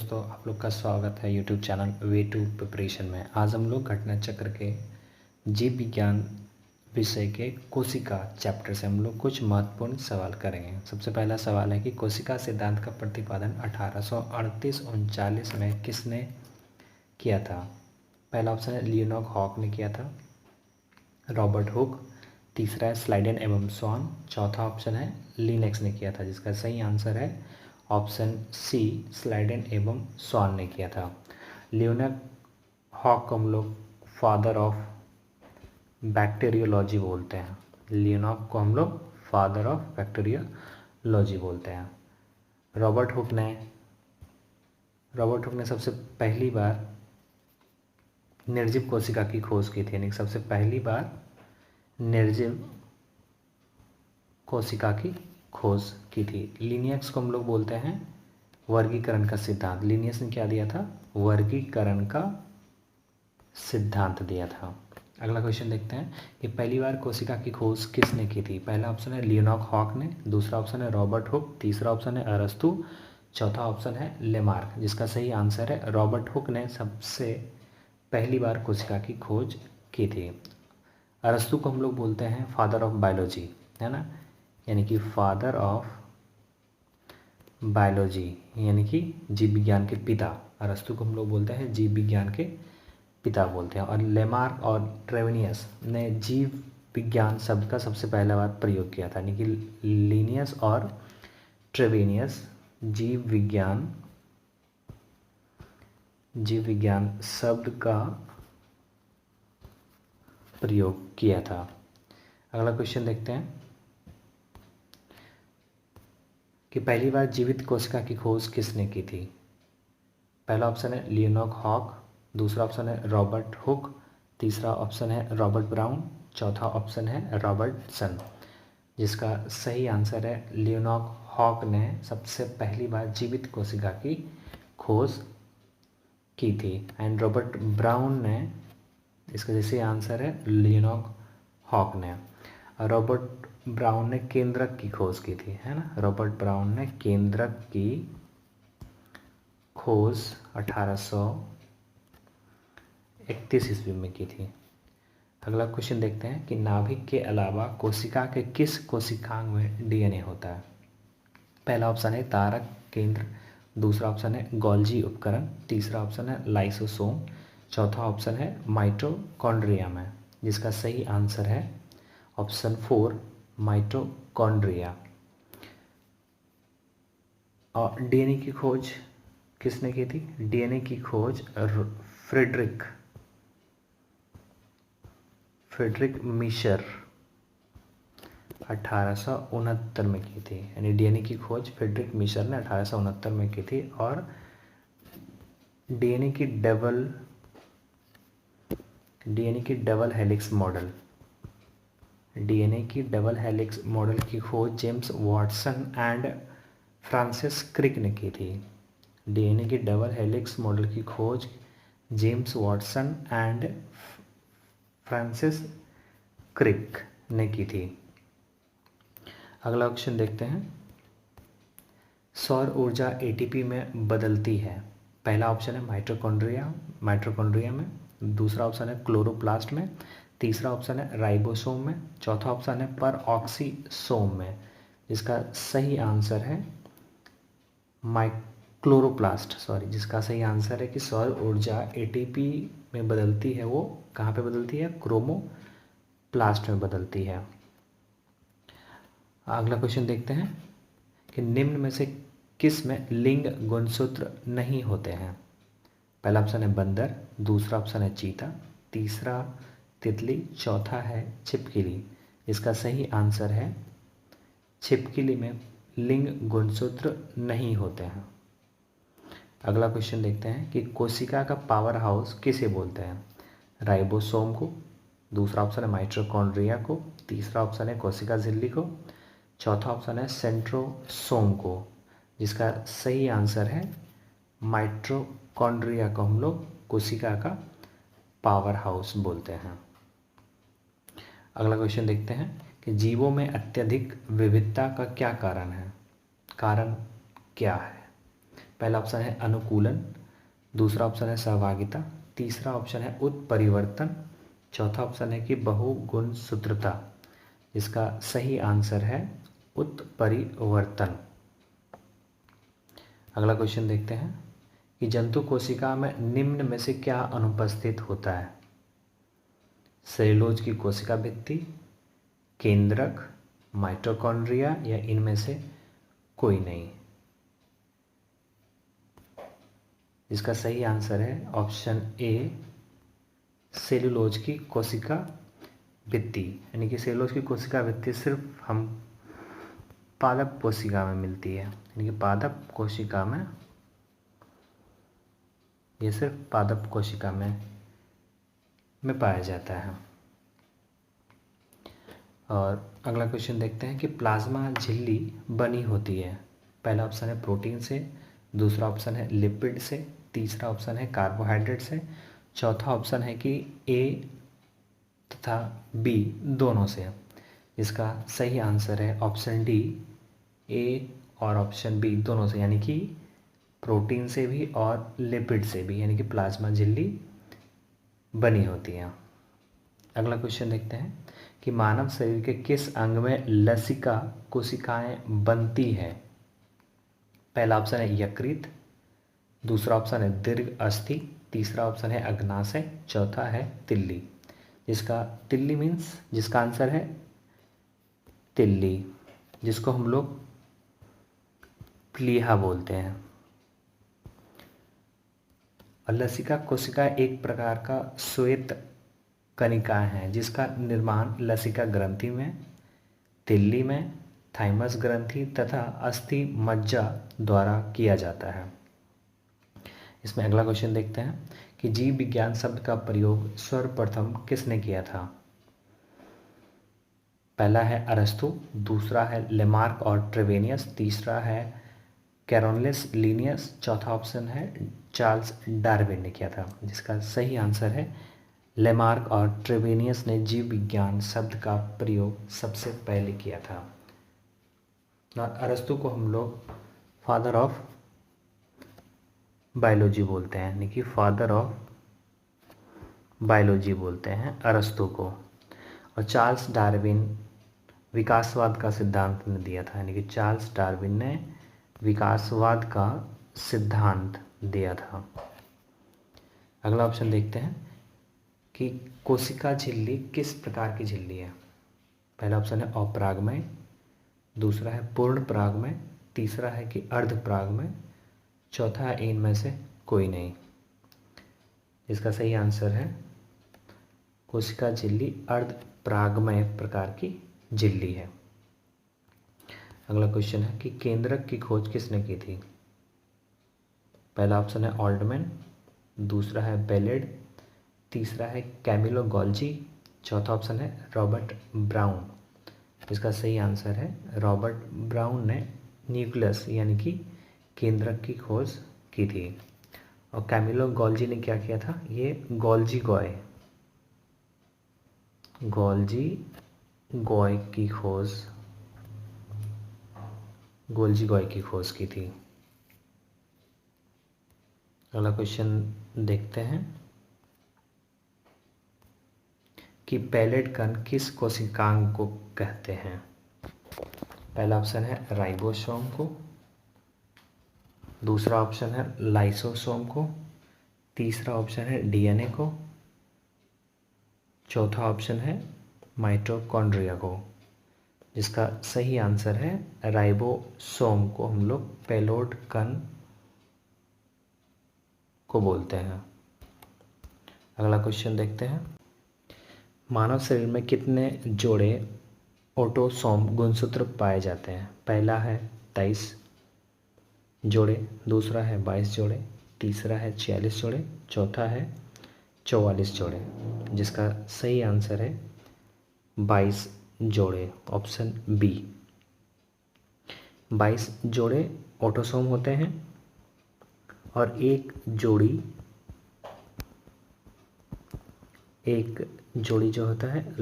दोस्तों, आप लोग का स्वागत है YouTube channel way to preparation में। आज हम लोग घटना चक्र के जीव विज्ञान विषय के कोशिका चैप्टर से हम लोग कुछ महत्वपूर्ण सवाल करेंगे। सबसे पहला सवाल है कि कोशिका सिद्धांत का प्रतिपादन 1838-39 में किसने किया था? पहला ऑप्शन है लियोनॉर्ड हॉक ने किया था, रॉबर्ट हुक, तीसरा है स्लाइडेन एवं स्वान, चौथा ऑप्शन है लिनक्स ने किया था, जिसका सही आंसर है ऑप्शन सी स्लाइडेन एवं स्वान ने किया था। लियोनॉर्ड हॉक को हम लोग फादर ऑफ बैक्टीरियोलॉजी बोलते हैं। लियोनॉर्ड को हम लोग फादर ऑफ बैक्टीरियोलॉजी बोलते हैं। रॉबर्ट हुक ने सबसे पहली बार निर्जीव कोशिका की खोज की थी, यानी सबसे पहली बार निर्जीव कोशिका की खोज की थी। लिनियक्स को हम लोग बोलते हैं वर्गीकरण का सिद्धांत। लिनियस ने क्या दिया था? वर्गीकरण का सिद्धांत दिया था। अगला क्वेश्चन देखते हैं कि पहली बार कोशिका की खोज किसने की थी? पहला ऑप्शन है लियोनॉर्ड हॉक ने, दूसरा ऑप्शन है रॉबर्ट हुक, तीसरा ऑप्शन है अरस्तु, चौथा ऑप्शन है लेमार्क, जिसका सही आंसर है रॉबर्ट हुक ने सबसे पहली बार कोशिका की खोज की थी। अरस्तु को हम लोग बोलते हैं फादर ऑफ बायोलॉजी, है ना, यानी कि फादर ऑफ बायोलॉजी यानी कि जीव विज्ञान के पिता। अरस्तु को हम लोग बोलते हैं जीव विज्ञान के पिता बोलते हैं। और लेमार्क और ट्रेवेनियस ने जीव विज्ञान शब्द का सबसे पहला बार प्रयोग किया था, यानी कि लिनियस और ट्रेवेनियस जीव विज्ञान शब्द का प्रयोग किया था। अगला क्वेश्चन देखते हैं कि पहली बार जीवित कोशिका की खोज किसने की थी? पहला ऑप्शन है लियोनॉर्ड हॉक, दूसरा ऑप्शन है रॉबर्ट हुक, तीसरा ऑप्शन है रॉबर्ट ब्राउन, चौथा ऑप्शन है रॉबर्टसन, जिसका सही आंसर है लियोनॉर्ड हॉक ने सबसे पहली बार जीवित कोशिका की खोज की थी। एंड रॉबर्ट ब्राउन ने, इसका जैसे आंसर है लियोनॉर्ड हॉक ने। रॉबर्ट ब्राउन ने केंद्रक की खोज की थी, है ना। रॉबर्ट ब्राउन ने केंद्रक की खोज 1831 ईस्वी में की थी। अगला क्वेश्चन देखते हैं कि नाभिक के अलावा कोशिका के किस कोशिकांग में डीएनए होता है? पहला ऑप्शन है तारक केंद्र, दूसरा ऑप्शन है गोल्जी उपकरण, तीसरा ऑप्शन है लाइसोसोम, चौथा ऑप्शन है माइटोकॉन्ड्रिया में, जिसका सही आंसर है ऑप्शन 4 माइटोकॉन्ड्रिया। और डीएनए की खोज किसने की थी? डीएनए की खोज फ्रेडरिक मिशर 1869 में की थी, यानी डीएनए की खोज फ्रेडरिक मिशर ने 1869 में की थी। और डीएनए की डबल हेलिक्स मॉडल की खोज James Watson and Francis Crick ने की थी। डीएनए की डबल हेलिक्स मॉडल की खोज James Watson and Francis Crick ने की थी। अगला क्वेश्चन देखते हैं, सौर ऊर्जा एटीपी में बदलती है। पहला ऑप्शन है माइटोकॉन्ड्रिया में, दूसरा ऑप्शन है क्लोरोप्लास्ट में, तीसरा ऑप्शन है राइबोसोम में, चौथा ऑप्शन है परऑक्सीसोम में, जिसका सही आंसर है जिसका सही आंसर है कि सौर ऊर्जा एटीपी में बदलती है, वो कहाँ पे बदलती है? क्रोमोप्लास्ट में बदलती है। अगला क्वेश्चन देखते हैं कि निम्न में से किस में लिंग गुणसूत्र नहीं होते हैं? पहला ऑप्शन है बंदर, दूसरा ऑप्शन है चीता, तीसरा तितली, चौथा है छिपकली, इसका सही आंसर है छिपकली में लिंग गुणसूत्र नहीं होते हैं। अगला क्वेश्चन देखते हैं कि कोशिका का पावर हाउस किसे बोलते हैं? राइबोसोम को, दूसरा ऑप्शन है माइटोकॉन्ड्रिया को, तीसरा ऑप्शन है कोशिका झिल्ली को, चौथा ऑप्शन है सेंट्रोसोम को, जिसका सही आंसर है माइटोकॉन्ड्रिया को हम लोग कोशिका का पावर हाउस बोलते हैं। अगला क्वेश्चन देखते हैं कि जीवों में अत्यधिक विविधता का क्या कारण है? कारण क्या है? पहला ऑप्शन है अनुकूलन, दूसरा ऑप्शन है सहभागिता, तीसरा ऑप्शन है उत्परिवर्तन, चौथा ऑप्शन है कि बहुगुणसूत्रता। इसका सही आंसर है उत्परिवर्तन। अगला क्वेश्चन देखते हैं कि जंतु कोशिका में निम्न में से क्या अनुपस्थित होता है? सेलुलोज की कोशिका भित्ति, केंद्रक, माइटोकॉन्ड्रिया या इनमें से कोई नहीं। इसका सही आंसर है ऑप्शन ए, सेलुलोज की कोशिका भित्ति। यानी कि सेलुलोज की कोशिका भित्ति सिर्फ हम पादप कोशिका में मिलती है, यानी कि पादप कोशिका में, ये सिर्फ पादप कोशिका में पाया जाता है। और अगला क्वेश्चन देखते हैं कि प्लाज्मा झिल्ली बनी होती है। पहला ऑप्शन है प्रोटीन से, दूसरा ऑप्शन है लिपिड से, तीसरा ऑप्शन है कार्बोहाइड्रेट से, चौथा ऑप्शन है कि ए तथा बी दोनों से। इसका सही आंसर है ऑप्शन डी, ए और ऑप्शन बी दोनों से, यानी कि प्रोटीन से भी और लिपिड से भी, यानी कि प्लाज्मा झिल्ली बनी होती है। अगला क्वेश्चन देखते हैं कि मानव शरीर के किस अंग में लसिका कोशिकाएं बनती है? पहला ऑप्शन है यकृत, दूसरा ऑप्शन है दीर्घ अस्थि, तीसरा ऑप्शन है अग्नाशय, चौथा है तिल्ली। तिल्ली मीन्स जिसका आंसर है तिल्ली, जिसको हम लोग प्लीहा बोलते हैं। और लसिका कोशिका एक प्रकार का श्वेत कणिकाएं हैं जिसका निर्माण लसिका ग्रंथि में, तिल्ली में, थाइमस ग्रंथि तथा अस्थि मज्जा द्वारा किया जाता है। इसमें अगला क्वेश्चन देखते हैं कि जीव विज्ञान शब्द का प्रयोग सर्वप्रथम किसने किया था? पहला है अरस्तु, दूसरा है लेमार्क और ट्रेवेनियस, तीसरा है कैरोलिनस लिनियस, चौथा ऑप्शन है चार्ल्स डार्विन ने किया था। जिसका सही आंसर है लेमार्क और ट्रेवेनियस ने जीव विज्ञान शब्द का प्रयोग सबसे पहले किया था। और अरस्तु को हम लोग फादर ऑफ बायोलॉजी बोलते हैं, यानी कि फादर ऑफ बायोलॉजी बोलते हैं अरस्तु को। और चार्ल्स डार्विन विकासवाद का सिद्धांत ने दिया था, यानी कि चार्ल्स डार्विन ने विकासवाद का सिद्धांत दिया था। अगला ऑप्शन देखते हैं कि कोशिका झिल्ली किस प्रकार की झिल्ली है? पहला ऑप्शन है अपरागमय, दूसरा है पूर्ण परागमय, तीसरा है कि अर्धपरागमय, चौथा है इनमें से कोई नहीं। इसका सही आंसर है कोशिका झिल्ली अर्धपरागमय प्रकार की झिल्ली है। अगला क्वेश्चन है कि केंद्रक की खोज किसने की थी? पहला ऑप्शन है ऑल्टमैन, दूसरा है बेलेड, तीसरा है कैमिलो गोल्जी, चौथा ऑप्शन है रॉबर्ट ब्राउन। इसका सही आंसर है रॉबर्ट ब्राउन ने न्यूक्लियस यानी कि केंद्रक की खोज की थी। और कैमिलो गोल्जी ने क्या किया था? ये गोल्जी गॉय की खोज की थी। अगला क्वेश्चन देखते हैं कि पैलेट कण किस कोशिकांग को कहते हैं? पहला ऑप्शन है राइबोसोम को, दूसरा ऑप्शन है लाइसोसोम को, तीसरा ऑप्शन है डीएनए को, चौथा ऑप्शन है माइटोकॉन्ड्रिया को। जिसका सही आंसर है राइबोसोम को हम लोग पेलोड कण को बोलते हैं। अगला क्वेश्चन देखते हैं, मानव शरीर में कितने जोड़े ऑटोसोम गुणसूत्र पाए जाते हैं? पहला है 23 जोड़े, दूसरा है 22 जोड़े, तीसरा है 46 जोड़े, चौथा है 44 जोड़े। जिसका सही आंसर है 22 जोड़े, ऑप्शन बी। 22 जोड़े ऑटोसोम होते हैं और एक जोड़ी जो होता है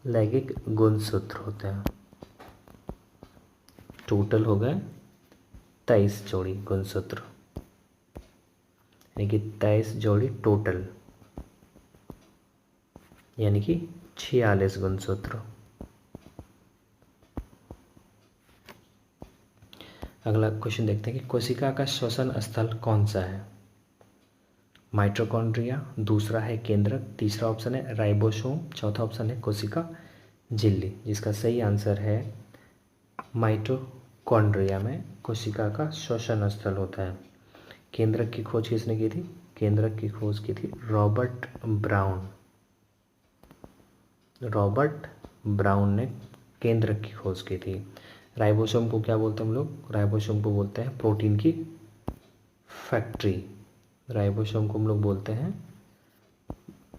लैगिक गुणसूत्र होते हैं। टोटल हो गए 23 जोड़ी गुणसूत्र, यानी कि 23 जोड़ी टोटल, यानी कि 46 गुणसूत्र। अगला क्वेश्चन देखते हैं कि कोशिका का श्वसन स्थल कौन सा है। माइटोकॉन्ड्रिया, दूसरा है केंद्रक, तीसरा ऑप्शन है राइबोसोम, चौथा ऑप्शन है कोशिका झिल्ली। जिसका सही आंसर है माइटोकॉन्ड्रिया में कोशिका का श्वसन स्थल होता है। केंद्रक की खोज किसने की थी? केंद्रक की खोज की थी रॉबर्ट ब्राउन। रॉबर्ट ब्राउन ने केंद्रक की खोज की थी। राइबोसोम को क्या बोलते हैं हम लोग? राइबोसोम को बोलते हैं प्रोटीन की फैक्ट्री। राइबोसोम को हम लोग बोलते हैं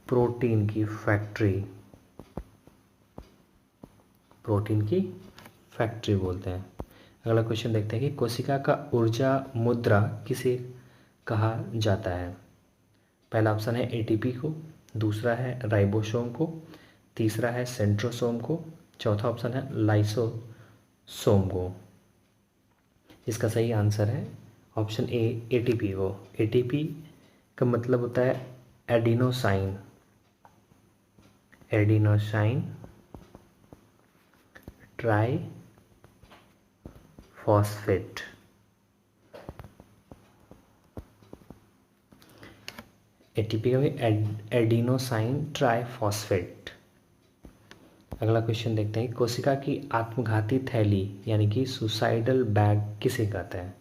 प्रोटीन की फैक्ट्री। प्रोटीन की फैक्ट्री बोलते हैं। अगला क्वेश्चन देखते हैं कि कोशिका का ऊर्जा मुद्रा किसे कहा जाता है। पहला ऑप्शन है एटीपी को, दूसरा है राइबोसोम को, तीसरा है सेंट्रोसोम को, चौथा ऑप्शन है लाइसोसोम को। इसका सही आंसर है ऑप्शन ए एटीपी को। एटीपी का मतलब होता है adenosine. Adenosine try phosphate. ATP का भी एडिनोसाइन ट्राइफॉस्फेट। अगला क्वेश्चन देखते हैं कोशिका की आत्मघाती थैली यानी कि सुसाइडल बैग किसे कहते हैं।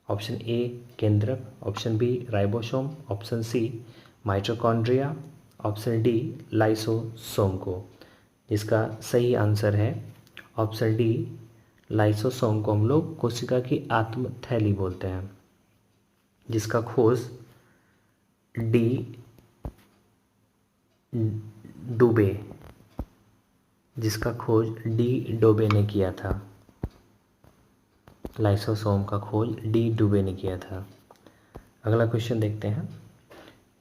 ऑप्शन ए केंद्रक, option B ribosome, option C mitochondria, option D lysosome को। जिसका सही आंसर है ऑप्शन डी लाइसोसोम को हम लोग कोशिका की आत्म थैली बोलते हैं, जिसका खोज डी डुबे जिसका खोज डी डोबे ने किया था। लाइसोसोम का खोज डी डुबे ने किया था। अगला क्वेश्चन देखते हैं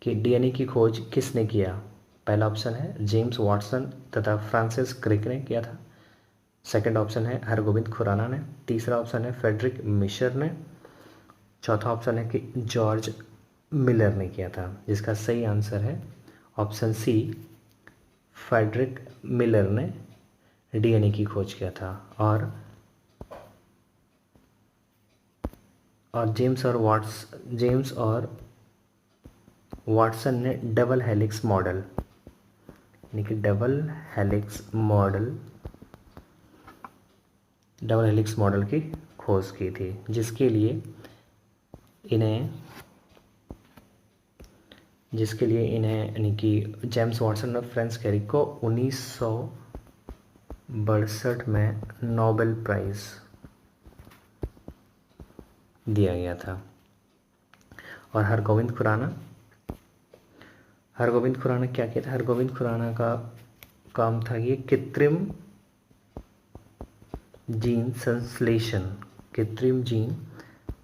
कि डीएनए की खोज किसने किया। पहला ऑप्शन है जेम्स वाटसन तथा फ्रांसिस क्रिक ने किया था। सेकंड ऑप्शन है हरगोविंद खुराना ने। तीसरा ऑप्शन है फ्रेडरिक मिशर ने। चौथा ऑप्शन है कि जॉर्ज मिलर ने किया था। जिसका सही आंसर है ऑप्शन सी फ्रेडरिक मिलर ने डीएनए की खोज किया था। और जेम्स और वाटसन ने डबल हेलिक्स मॉडल यानी कि डबल हेलिक्स मॉडल की खोज की थी, जिसके लिए इन्हें यानी कि जेम्स वाटसन और फ्रांसिस क्रिक को 1962 में नोबेल प्राइज दिया गया था। और हरगोविंद खुराना क्या किया था? हरगोविंद खुराना का काम था ये कृत्रिम जीन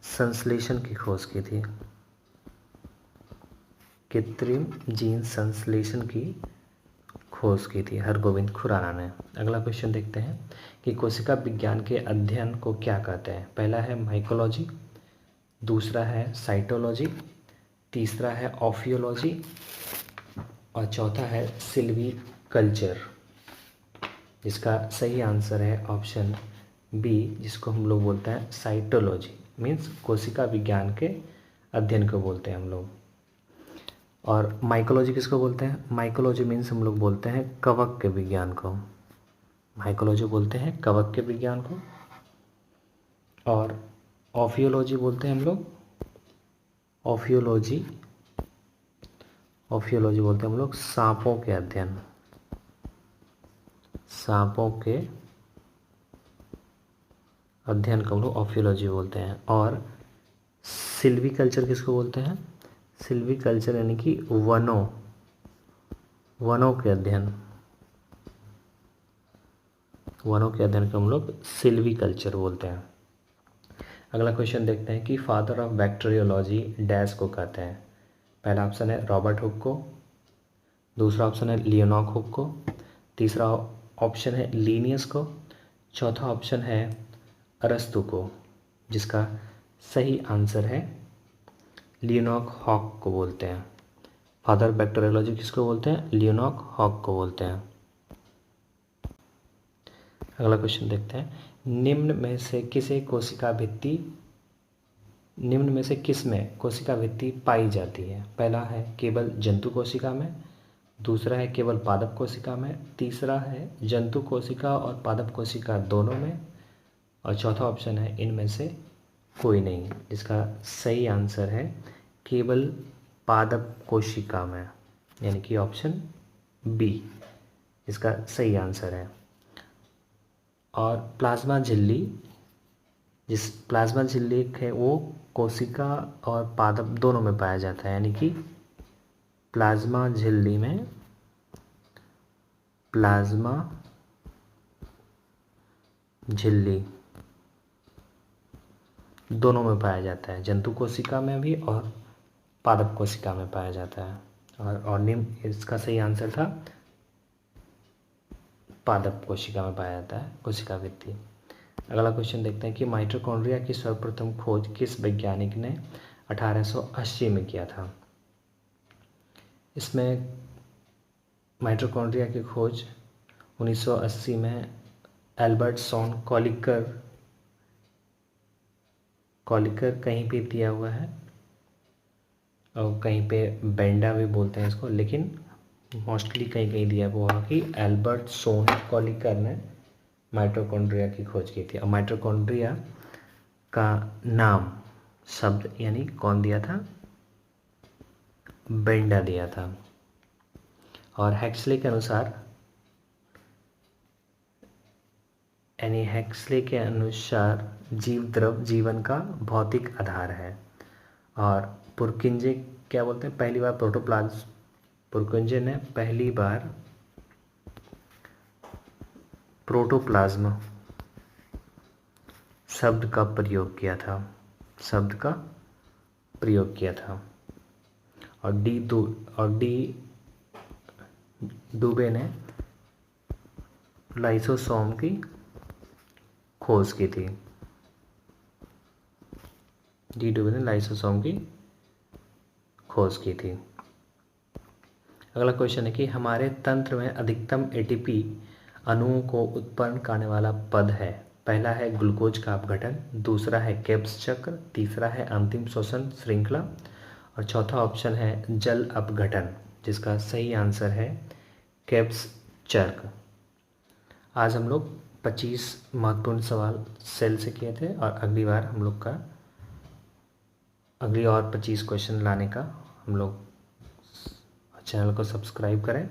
संश्लेषण की खोज की थी। कृत्रिम जीन संश्लेषण की खोज की थी हरगोविंद खुराना ने। अगला क्वेश्चन देखते हैं कि कोशिका विज्ञान के अध्ययन को क्या कहते हैं। पहला है माइकोलॉजी, दूसरा है साइटोलॉजी, तीसरा है ऑफियोलॉजी और चौथा है सिल्वीकल्चर। जिसका सही आंसर है ऑप्शन बी, जिसको हम लोग बोलते हैं साइटोलॉजी। मीन्स कोशिका विज्ञान के अध्ययन को बोलते हैं हम लोग। और माइकोलॉजी किसको बोलते हैं? माइकोलॉजी मीन्स हम लोग बोलते हैं कवक के विज्ञान को। माइकोलॉजी बोलते हैं कवक के विज्ञान को। और ऑफियोलॉजी बोलते हैं हम लोग ऑफियोलॉजी बोलते हैं हम लोग सांपों के अध्ययन, सांपों के अध्ययन को हम लोग ऑफियोलॉजी बोलते हैं। और सिल्वीकल्चर किसको बोलते हैं? सिल्वीकल्चर यानी कि वनों के अध्ययन को हम लोग सिल्वीकल्चर बोलते हैं। अगला क्वेश्चन देखते हैं कि फादर ऑफ बैक्टीरियोलॉजी डैश को कहते हैं। पहला ऑप्शन है रॉबर्ट हुक को, दूसरा ऑप्शन है लियोनॉक हुक को, तीसरा ऑप्शन है लीनियस को, चौथा ऑप्शन है अरस्तु को, जिसका सही आंसर है लियोनॉर्ड हॉक को बोलते हैं। फादर बैक्टीरियोलॉजी किसको बोलते हैं? लियोनॉर्ड हॉक को बोलते हैं। अगला क्वेश्चन देखते हैं, निम्न में से किस में कोशिका भित्ति पाई जाती है? पहला है केवल जंतु कोशिका में, दूसरा है केवल पादप कोशिका में, तीसरा है जंतु कोशिका और पादप कोशिका दोनों में, और चौथा ऑप्शन है इनमें से कोई नहीं, जिसका सही आंसर है केवल पादप कोशिका में, यानी कि ऑप्शन बी इसका सही आंसर है। और प्लाज्मा झिल्ली, जिस प्लाज्मा झिल्ली है वो कोशिका और पादप दोनों में पाया जाता है, यानी कि प्लाज्मा झिल्ली में प्लाज्मा झिल्ली दोनों में पाया जाता है, जंतु कोशिका में भी और पादप कोशिका में पाया जाता है। और निम्न इसका सही आंसर था पादप कोशिका में पाया जाता है कोशिका भित्ति। अगला क्वेश्चन देखते हैं कि माइटोकॉन्ड्रिया की सर्वप्रथम खोज किस वैज्ञानिक ने 1880 में किया था? इसमें माइटोकॉन्ड्रिया की खोज 1980 में एल्बर्ट सॉन कॉलिकर कहीं पे दिया हुआ है और कहीं पे बेंडा भी बोलते हैं इसको, लेकिन मोस्टली कहीं कहीं दिया हुआ कि एल्बर्ट सोन कॉलिकर ने माइटोकॉन्ड्रिया की खोज की थी। और माइटोकॉन्ड्रिया का नाम शब्द यानी कौन दिया था? बेंडा दिया था। और हेक्सले के अनुसार जीव द्रव जीवन का भौतिक आधार है। और पुरकिंजे क्या बोलते हैं? पहली बार पुरकिंजे ने पहली बार प्रोटोप्लाज्म शब्द का प्रयोग किया था। और डी दुबे ने लाइसोसोम की खोज की थी। डी दुबे ने लाइसोसोम की खोज की थी। अगला क्वेश्चन है कि हमारे तंत्र में अधिकतम एटीपी अणुओं को उत्पन्न करने वाला पद है? पहला है ग्लूकोज का अपघटन, दूसरा है केब्स चक्र, तीसरा है अंतिम श्वसन श्रृंखला, और चौथा ऑप्शन है जल अपघटन, जिसका सही आंसर है केब्स चक्र। आज हम लोग 25 महत्वपूर्ण सवाल सेल से किए थे और अगली बार हम लोग का अगली और 25 क्वेश्चन लाने का हम लोग चैनल को सब्सक्राइब करें।